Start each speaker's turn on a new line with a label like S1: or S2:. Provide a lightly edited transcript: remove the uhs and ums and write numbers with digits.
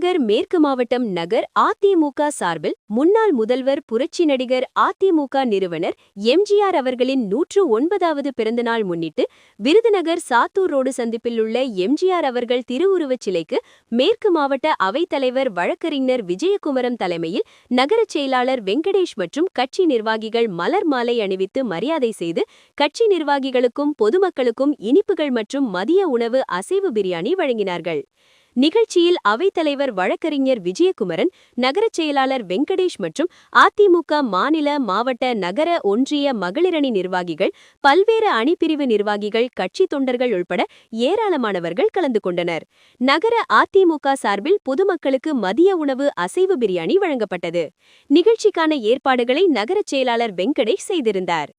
S1: விருதுநகர் மேற்கு மாவட்டம் நகர் அதிமுக சார்பில் முன்னாள் முதல்வர் புரட்சி நடிகர் அதிமுக நிறுவனர் எம்ஜிஆர் அவர்களின் 109வது பிறந்தநாள் முன்னிட்டு விருதுநகர் சாத்தூர் ரோடு சந்திப்பில் உள்ள எம்ஜிஆர் அவர்கள் திருவுருவச் சிலைக்கு மேற்கு மாவட்ட அவைத்தலைவர் வழக்கறிஞர் விஜயகுமரன் தலைமையில் நகரச் செயலாளர் வெங்கடேஷ் மற்றும் கட்சி நிர்வாகிகள் மலர் மாலை அணிவித்து மரியாதை செய்து கட்சி நிர்வாகிகளுக்கும் பொதுமக்களுக்கும் இனிப்புகள் மற்றும் மதிய உணவு அசைவ பிரியாணி வழங்கினார்கள். நிகழ்ச்சியில் அவைத்தலைவர் வழக்கறிஞர் விஜயகுமரன், நகரச் செயலாளர் வெங்கடேஷ் மற்றும் அதிமுக மாநில, மாவட்ட, நகர, ஒன்றிய மகளிரணி நிர்வாகிகள், பல்வேறு அணிப்பிரிவு நிர்வாகிகள், கட்சி தொண்டர்கள் உள்பட ஏராளமானவர்கள் கலந்து கொண்டனர். நகர அதிமுக சார்பில் பொதுமக்களுக்கு மதிய உணவு அசைவ பிரியாணி வழங்கப்பட்டது. நிகழ்ச்சிக்கான ஏற்பாடுகளை நகரச் செயலாளர் வெங்கடேஷ் செய்திருந்தார்.